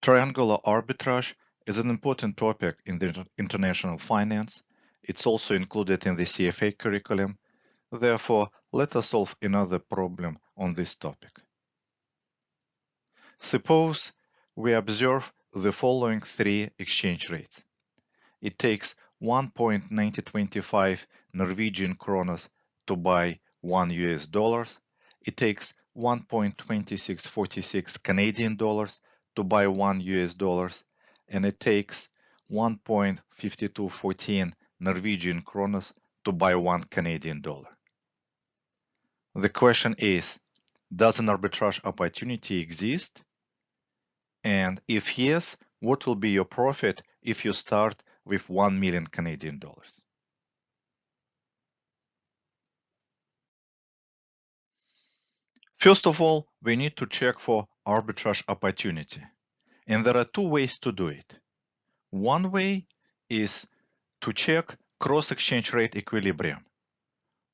Triangular arbitrage is an important topic in the international finance. It's also included in the CFA curriculum. Therefore, let us solve another problem on this topic. Suppose we observe the following three exchange rates. It takes 1.9025 Norwegian kronas to buy $1 US. It takes 1.2646 Canadian dollars to buy $1 US, and it takes 1.5214 Norwegian kronas to buy 1 Canadian dollar. The question is, does an arbitrage opportunity exist? And if yes, what will be your profit if you start with 1 million Canadian dollars? First of all, we need to check for arbitrage opportunity. And there are two ways to do it. One way is to check cross-exchange rate equilibrium.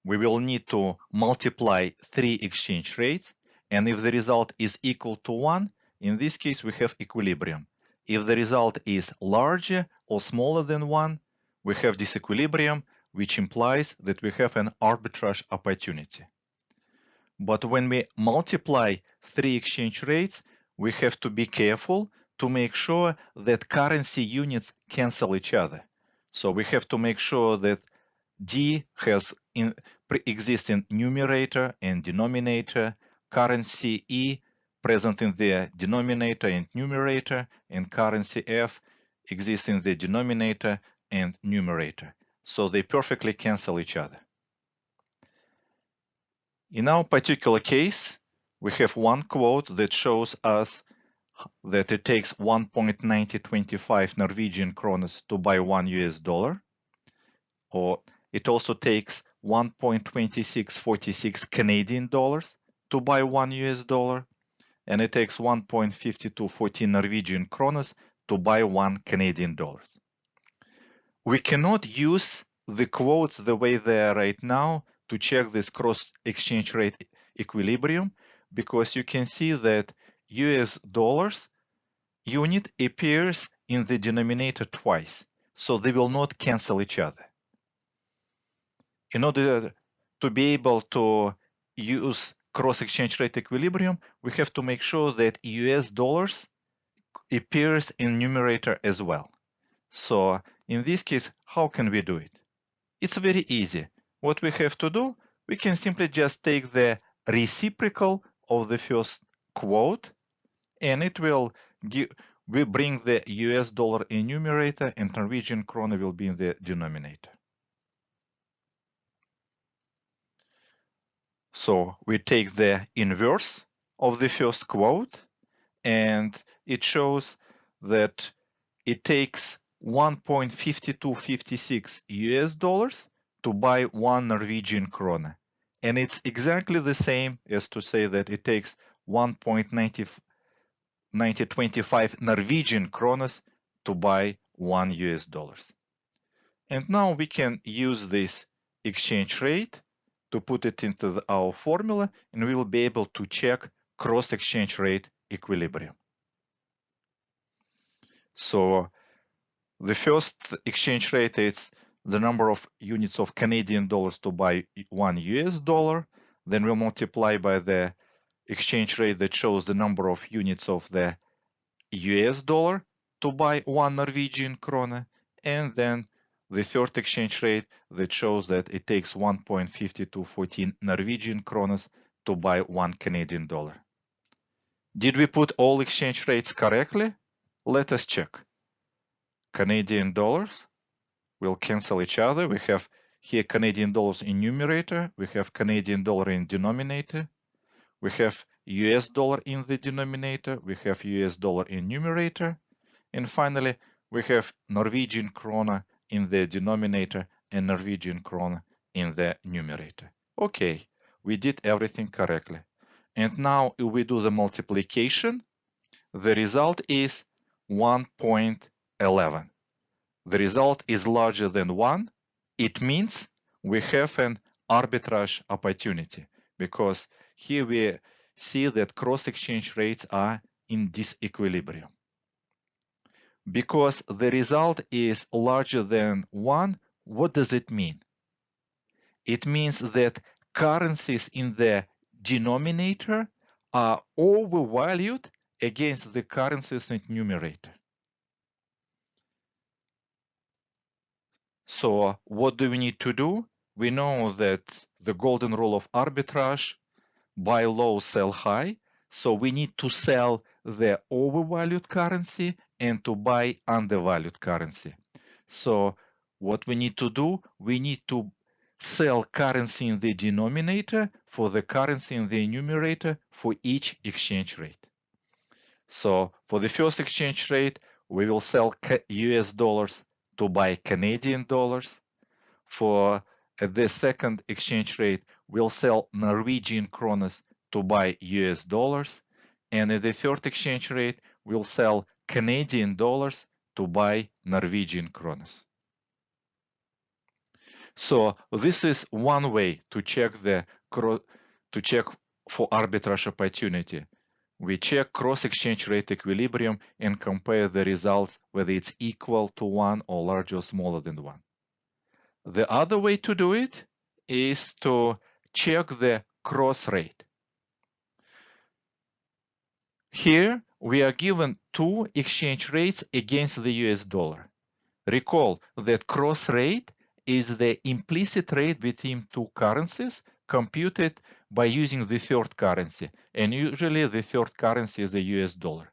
We will need to multiply three exchange rates, and if the result is equal to 1, in this case we have equilibrium. If the result is larger or smaller than 1, we have disequilibrium, which implies that we have an arbitrage opportunity. But when we multiply three exchange rates, we have to be careful to make sure that currency units cancel each other. So we have to make sure that D has pre-existing numerator and denominator, currency E present in the denominator and numerator, and currency F exists in the denominator and numerator. So they perfectly cancel each other. In our particular case, we have one quote that shows us that it takes 1.9025 Norwegian kronas to buy $1 US, or it also takes 1.2646 Canadian dollars to buy $1 US, and it takes 1.5214 Norwegian kronas to buy 1 Canadian dollars. We cannot use the quotes the way they are right now to check this cross exchange rate equilibrium, because you can see that US dollars unit appears in the denominator twice, so they will not cancel each other. In order to be able to use cross exchange rate equilibrium, we have to make sure that US dollars appears in numerator as well. So in this case, how can we do it? It's very easy. What we have to do, we can simply just take the reciprocal of the first quote, and it will we bring the US dollar in numerator and Norwegian krona will be in the denominator. So we take the inverse of the first quote, and it shows that it takes 1.5256 US dollars to buy 1 Norwegian krona. And it's exactly the same as to say that it takes 1.9025 Norwegian kronas to buy 1 US dollars. And now we can use this exchange rate to put it into our formula, and we will be able to check cross exchange rate equilibrium. So the first exchange rate is the number of units of Canadian dollars to buy 1 US dollar. Then we'll multiply by the exchange rate that shows the number of units of the US dollar to buy 1 Norwegian krona. And then the third exchange rate that shows that it takes 1.5214 Norwegian kronas to buy 1 Canadian dollar. Did we put all exchange rates correctly? Let us check. Canadian dollars will cancel each other. We have here Canadian dollars in numerator. We have Canadian dollar in denominator. We have US dollar in the denominator. We have US dollar in numerator. And finally, we have Norwegian krona in the denominator and Norwegian krona in the numerator. Okay, we did everything correctly. And now if we do the multiplication, the result is 1.11. The result is larger than 1. It means we have an arbitrage opportunity, because here we see that cross exchange rates are in disequilibrium. Because the result is larger than 1, what does it mean? It means that currencies in the denominator are overvalued against the currencies in numerator. So what do we need to do? We know that the golden rule of arbitrage, buy low, sell high. So we need to sell the overvalued currency and to buy undervalued currency. So what we need to do, we need to sell currency in the denominator for the currency in the numerator for each exchange rate. So for the first exchange rate, we will sell US dollars to buy Canadian dollars. For the second exchange rate, we'll sell Norwegian kronas to buy US dollars. And at the third exchange rate, we'll sell Canadian dollars to buy Norwegian kronas. So this is one way to check for arbitrage opportunity. We check cross-exchange rate equilibrium and compare the results whether it's equal to 1 or larger or smaller than 1. The other way to do it is to check the cross rate. Here we are given two exchange rates against the US dollar. Recall that cross rate is the implicit rate between two currencies computed by using the third currency, and usually the third currency is the US dollar.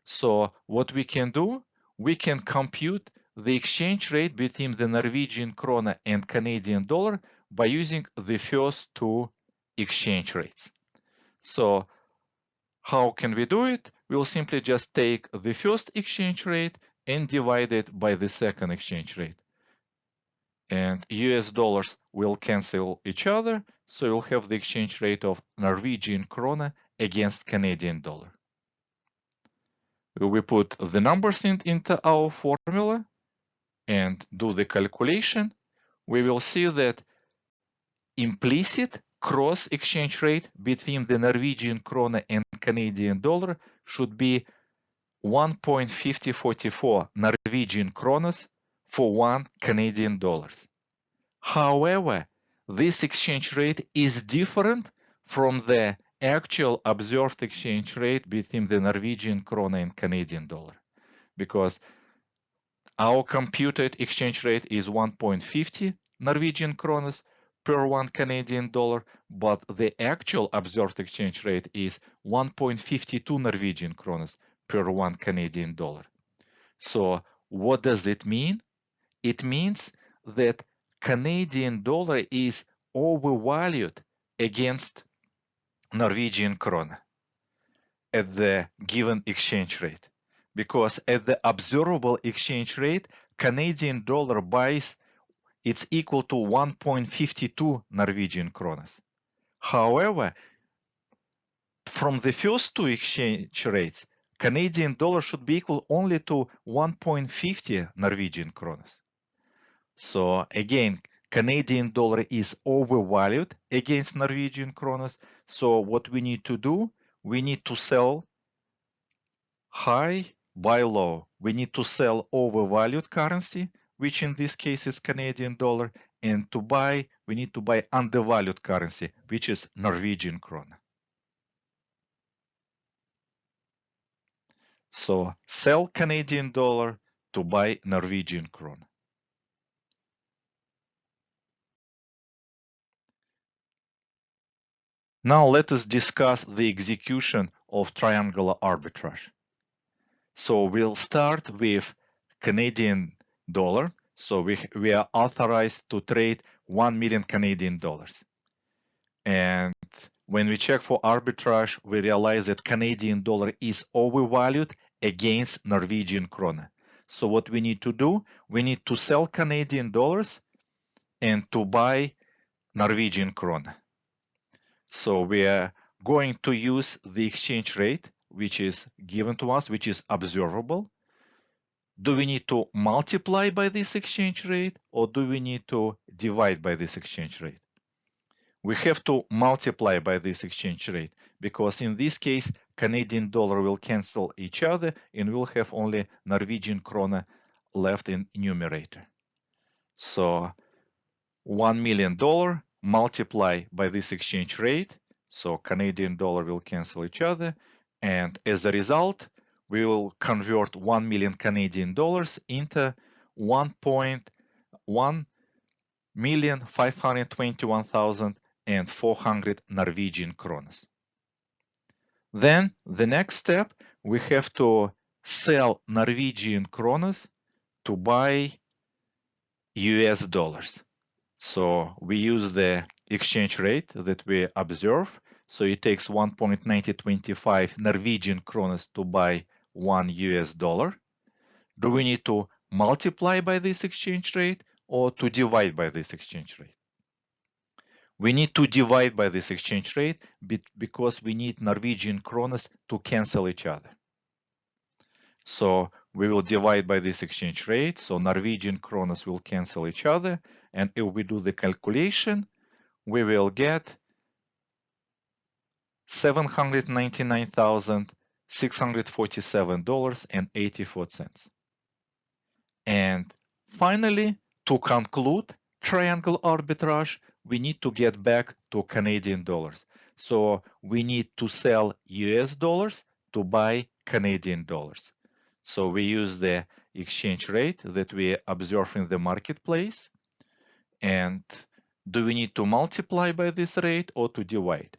So what we can do, we can compute the exchange rate between the Norwegian krona and Canadian dollar by using the first two exchange rates. So how can we do it? We'll simply just take the first exchange rate and divide it by the second exchange rate. And US dollars will cancel each other, so you'll have the exchange rate of Norwegian krona against Canadian dollar. We put the numbers into our formula and do the calculation. We will see that implicit cross exchange rate between the Norwegian krona and Canadian dollar should be 1.5044 Norwegian kronas for 1 Canadian dollars. However, this exchange rate is different from the actual observed exchange rate between the Norwegian krona and Canadian dollar, because our computed exchange rate is 1.50 Norwegian kronas per 1 Canadian dollar, but the actual observed exchange rate is 1.52 Norwegian kronas per 1 Canadian dollar. So what does it mean? It means that Canadian dollar is overvalued against Norwegian krona at the given exchange rate, because at the observable exchange rate, Canadian dollar buys, it's equal to 1.52 Norwegian kronas. However, from the first two exchange rates, Canadian dollar should be equal only to 1.50 Norwegian kronas. So again, Canadian dollar is overvalued against Norwegian kronas. So what we need to do, we need to sell high, buy low. We need to sell overvalued currency, which in this case is Canadian dollar, and to buy, we need to buy undervalued currency, which is Norwegian krona. So sell Canadian dollar to buy Norwegian krona. Now let us discuss the execution of triangular arbitrage. So we'll start with Canadian dollar. So we are authorized to trade 1 million Canadian dollars. And when we check for arbitrage, we realize that Canadian dollar is overvalued against Norwegian krona. So what we need to do, we need to sell Canadian dollars and to buy Norwegian krona. So we are going to use the exchange rate, which is given to us, which is observable. Do we need to multiply by this exchange rate, or do we need to divide by this exchange rate? We have to multiply by this exchange rate, because in this case, Canadian dollar will cancel each other, and we'll have only Norwegian krona left in numerator. So $1 million multiply by this exchange rate. So Canadian dollar will cancel each other. And as a result, we will convert 1 million Canadian dollars into 1,521,400 Norwegian kronas. Then the next step, we have to sell Norwegian kronas to buy US dollars. So we use the exchange rate that we observe. So it takes 1.9025 Norwegian kronas to buy $1 US. Do we need to multiply by this exchange rate or to divide by this exchange rate? We need to divide by this exchange rate because we need Norwegian kronas to cancel each other. So we will divide by this exchange rate. So Norwegian kronas will cancel each other. And if we do the calculation, we will get $799,647.84. And finally, to conclude triangle arbitrage, we need to get back to Canadian dollars. So we need to sell US dollars to buy Canadian dollars. So we use the exchange rate that we observe in the marketplace. And do we need to multiply by this rate or to divide?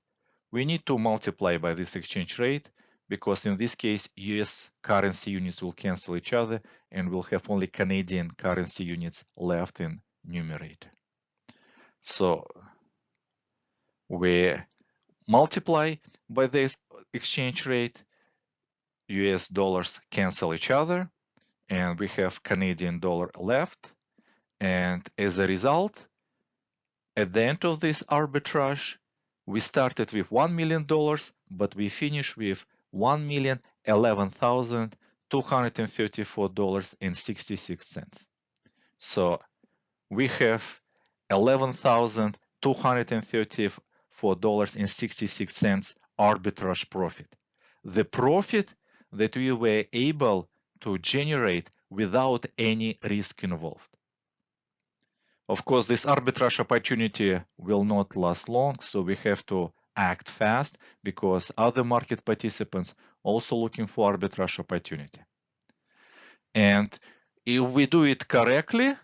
We need to multiply by this exchange rate because in this case, US currency units will cancel each other and we'll have only Canadian currency units left in numerator. So we multiply by this exchange rate, US dollars cancel each other, and we have Canadian dollar left. And as a result, at the end of this arbitrage, we started with $1 million, but we finished with $1,011,234.66. So we have $11,234.66 arbitrage profit. The profit that we were able to generate without any risk involved. Of course, this arbitrage opportunity will not last long, so we have to act fast because other market participants also looking for arbitrage opportunity. And if we do it correctly,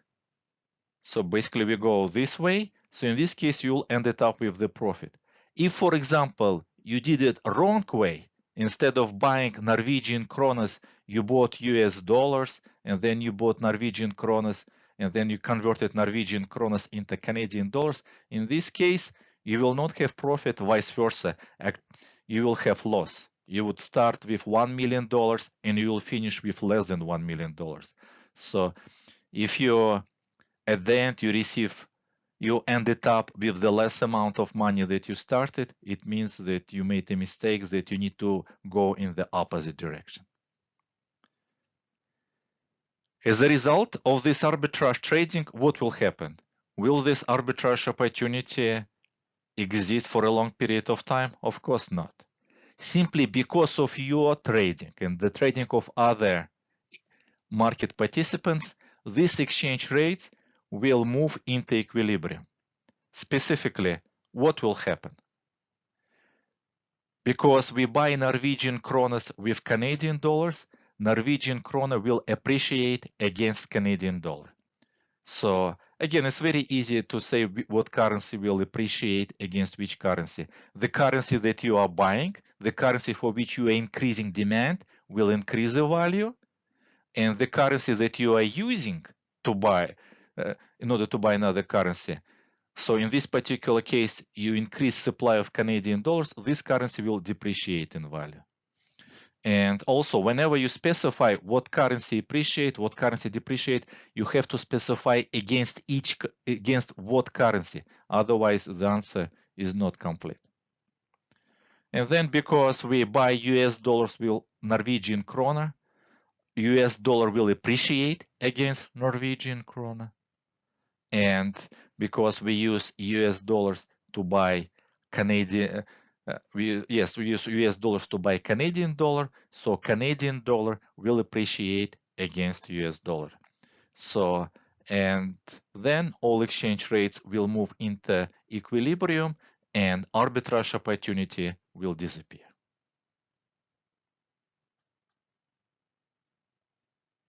so basically we go this way, so in this case you'll end up with the profit. If, for example, you did it wrong way, instead of buying Norwegian kronas, you bought US dollars, and then you bought Norwegian kronas, and then you converted Norwegian kronas into Canadian dollars. In this case, you will not have profit, vice versa. You will have loss. You would start with $1 million and you will finish with less than $1 million. So if you, at the end, you ended up with the less amount of money that you started, it means that you made a mistake, that you need to go in the opposite direction. As a result of this arbitrage trading, what will happen? Will this arbitrage opportunity exist for a long period of time? Of course not. Simply because of your trading and the trading of other market participants, this exchange rate will move into equilibrium. Specifically, what will happen? Because we buy Norwegian kronas with Canadian dollars, Norwegian krona will appreciate against Canadian dollar. So again, it's very easy to say what currency will appreciate against which currency. The currency that you are buying, the currency for which you are increasing demand will increase the value, and the currency that you are using to buy, in order to buy another currency. So in this particular case, you increase supply of Canadian dollars, this currency will depreciate in value. And also, whenever you specify what currency appreciate, what currency depreciate, you have to specify against what currency. Otherwise, the answer is not complete. And then because we buy US dollars with Norwegian krona, US dollar will appreciate against Norwegian krona. And because we use US dollars to buy Canadian we use US dollars to buy Canadian dollar, so Canadian dollar will appreciate against US dollar. So, and then all exchange rates will move into equilibrium and arbitrage opportunity will disappear.